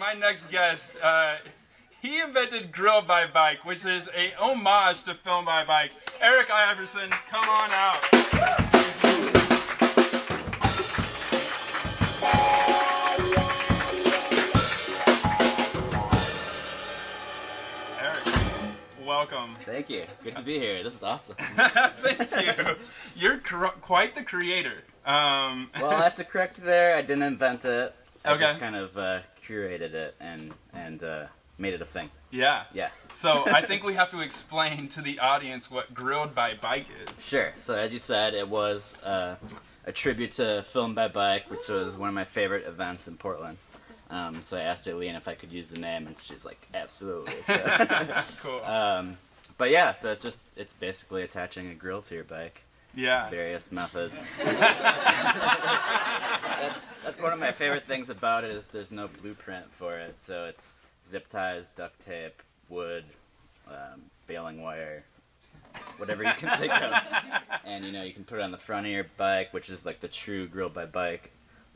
My next guest, he invented Grill by Bike, which is a homage to Film by Bike. Eric Iverson, come on out. Eric, welcome. Thank you. Good to be here. This is awesome. Thank you. You're quite the creator. Well, I have to correct you there. I didn't invent it. I Okay. just kind of curated it and made it a thing. Yeah. Yeah. So I think we have to explain to the audience what Grilled by Bike is. Sure. So as you said, it was a tribute to Film by Bike, which was one of my favorite events in Portland. So I asked Eileen if I could use the name, and she's like, absolutely. So, Cool. but yeah, so it's basically attaching a grill to your bike. Yeah. Various methods. That's one of my favorite things about it is there's no blueprint for it. So it's zip ties, duct tape, wood, baling wire, whatever you can think of. And you can put it on the front of your bike, which is like the true Grill by Bike.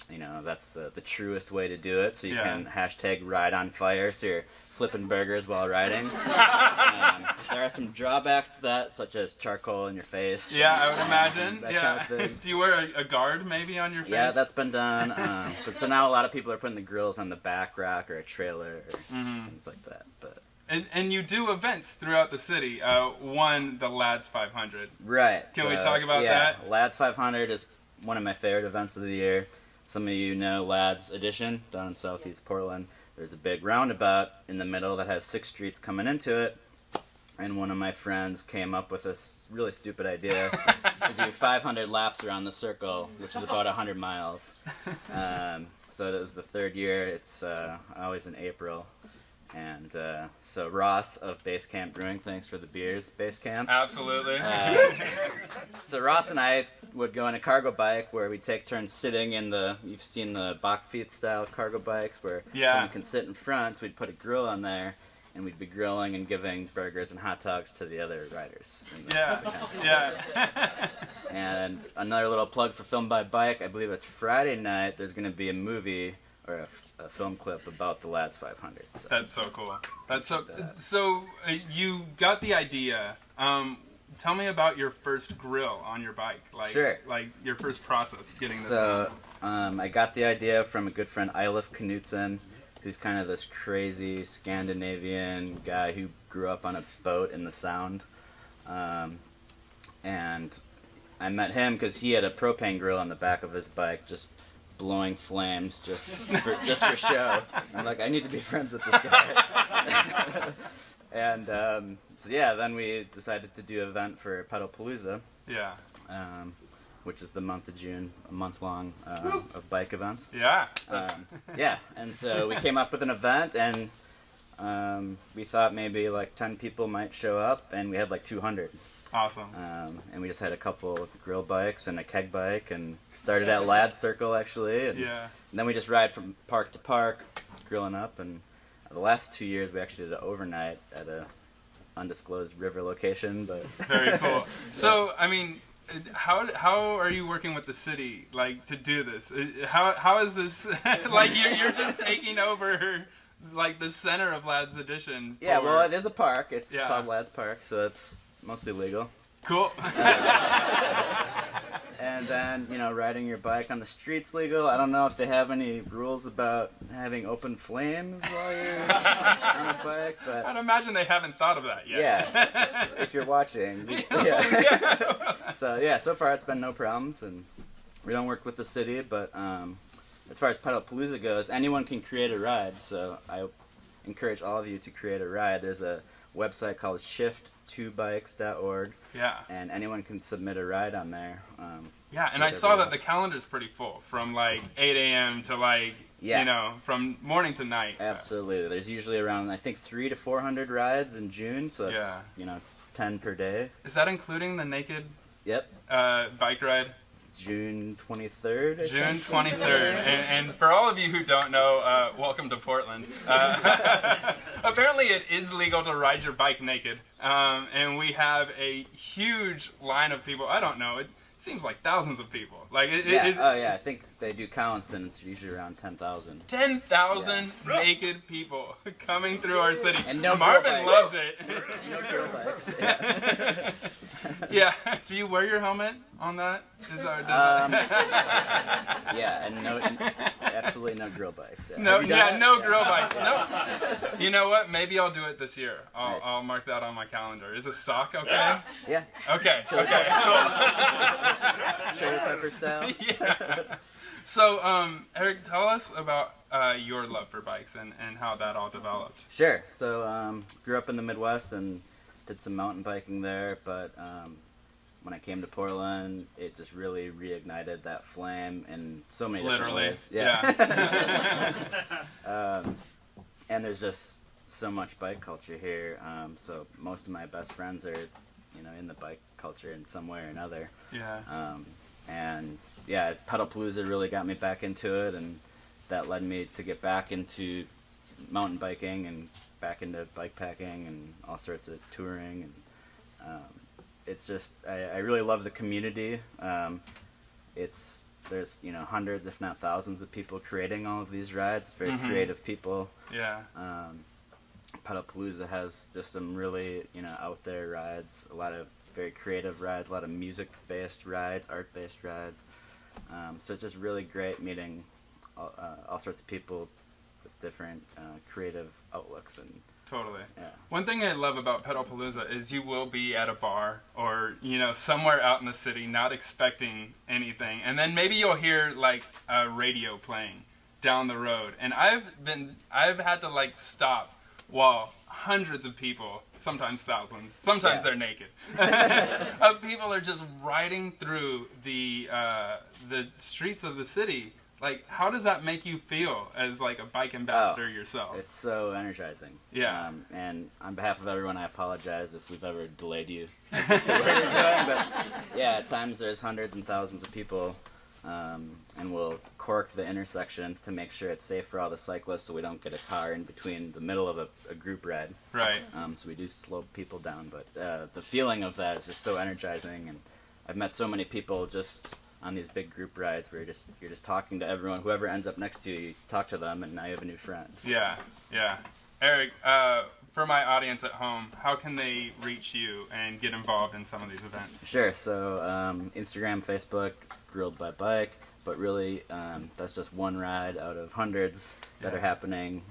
That's the truest way to do it. So you can hashtag ride on fire. So you're flipping burgers while riding. There are some drawbacks to that, such as charcoal in your face. Yeah, I would imagine. That Yeah. kind of thing. Do you wear a guard maybe on your face? Yeah, that's been done. But so now a lot of people are putting the grills on the back rack or a trailer or things like that. But And you do events throughout the city. One, the Lads 500. right. Can we talk about that? Lads 500 is one of my favorite events of the year. Some of you know Lads Edition down in Southeast Portland. There's a big roundabout in the middle that has 6 streets coming into it. And one of my friends came up with this really stupid idea to do 500 laps around the circle, which is about 100 miles. So that was the 3rd year. It's always in April. And so Ross of Base Camp Brewing, thanks for the beers, Base Camp. Absolutely. So Ross and I would go on a cargo bike where we'd take turns sitting in you've seen the Bachfiet style cargo bikes where someone can sit in front, so we'd put a grill on there and we'd be grilling and giving burgers and hot dogs to the other riders. Yeah. And another little plug for Film by Bike, I believe it's Friday night, there's going to be a movie or a film clip about the Lads 500. So. That's so cool. That's so you got the idea. Tell me about your first grill on your bike. Sure. Like your first process getting this So I got the idea from a good friend, Eilif Knutsen, who's kind of this crazy Scandinavian guy who grew up on a boat in the Sound. And I met him because he had a propane grill on the back of his bike, just blowing flames just for show. I'm like, I need to be friends with this guy. And so yeah, then we decided to do an event for Pedalpalooza. Yeah. Which is the month of June, a month long of bike events. Yeah. Yeah, and so we came up with an event, and we thought maybe like 10 people might show up, and we had like 200. Awesome. And we just had a couple grill bikes and a keg bike, and started at Lads Circle actually. And then we just ride from park to park, grilling up. And the last 2 years we actually did an overnight at a undisclosed river location. But very cool. So I mean, how are you working with the city to do this? How is this you're just taking over like the center of Lads Edition? Yeah, well, it is a park. It's called Lads Park, so it's mostly legal. Cool. And then, riding your bike on the street's legal. I don't know if they have any rules about having open flames while you're on a bike, but I'd imagine they haven't thought of that yet. Yeah, if you're watching. Yeah. So far it's been no problems, and we don't work with the city, but as far as Pedalpalooza goes, anyone can create a ride, so I encourage all of you to create a ride. There's a website called shift2bikes.org. Yeah. And anyone can submit a ride on there. And I saw that the calendar's pretty full from 8 a.m. to from morning to night. Absolutely. There's usually around, I think, 300 to 400 rides in June, so it's 10 per day. Is that including the naked bike ride? June 23rd. June 23rd. And for all of you who don't know, welcome to Portland. Apparently it is legal to ride your bike naked. And we have a huge line of people. I don't know. It seems like thousands of people. I think they do counts, and it's usually around 10,000. 10,000 naked people coming through our city. And no Marvin loves it. No girl bikes. Yeah. Do you wear your helmet on that? Yeah, and absolutely no grill bikes. Yeah. No grill bikes. No. You know what? Maybe I'll do it this year. I'll mark that on my calendar. Is a sock okay? Yeah. Okay. Chili pepper style. Yeah. So, Eric, tell us about your love for bikes and how that all developed. Sure. So, grew up in the Midwest and did some mountain biking there, but when I came to Portland, it just really reignited that flame in so many different ways. Yeah. And there's just so much bike culture here. So most of my best friends are, in the bike culture in some way or another. Yeah. And yeah, Pedalpalooza really got me back into it, and that led me to get back into mountain biking and back into bike packing and all sorts of touring. And it's just I really love the community. There's hundreds, if not thousands, of people creating all of these rides. Very creative people. Yeah. Pedalpalooza has just some really out there rides. A lot of very creative rides. A lot of music-based rides, art-based rides. So it's just really great meeting all sorts of people with different creative outlooks and. Totally. Yeah. One thing I love about Pedalpalooza is you will be at a bar or, somewhere out in the city not expecting anything. And then maybe you'll hear like a radio playing down the road. And I've had to stop while hundreds of people, sometimes thousands, sometimes they're naked, of people are just riding through the streets of the city. Like, how does that make you feel as a bike ambassador yourself? It's so energizing. Yeah. And on behalf of everyone, I apologize if we've ever delayed you to where you're going. But yeah, at times there's hundreds and thousands of people, and we'll cork the intersections to make sure it's safe for all the cyclists, so we don't get a car in between the middle of a group ride. Right. So we do slow people down, but the feeling of that is just so energizing, and I've met so many people just on these big group rides where you're just talking to everyone. Whoever ends up next to you, you talk to them, and now you have a new friend. Yeah. Eric, for my audience at home, how can they reach you and get involved in some of these events? Sure. So Instagram, Facebook, it's Grilled by Bike, but really that's just one ride out of hundreds that are happening.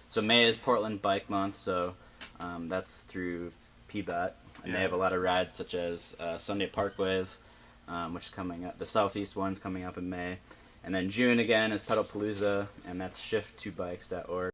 So May is Portland Bike Month, so that's through PBOT, and they have a lot of rides such as Sunday Parkways, which is coming up. The southeast one's coming up in May. And then June again is Pedalpalooza, and that's shift2bikes.org.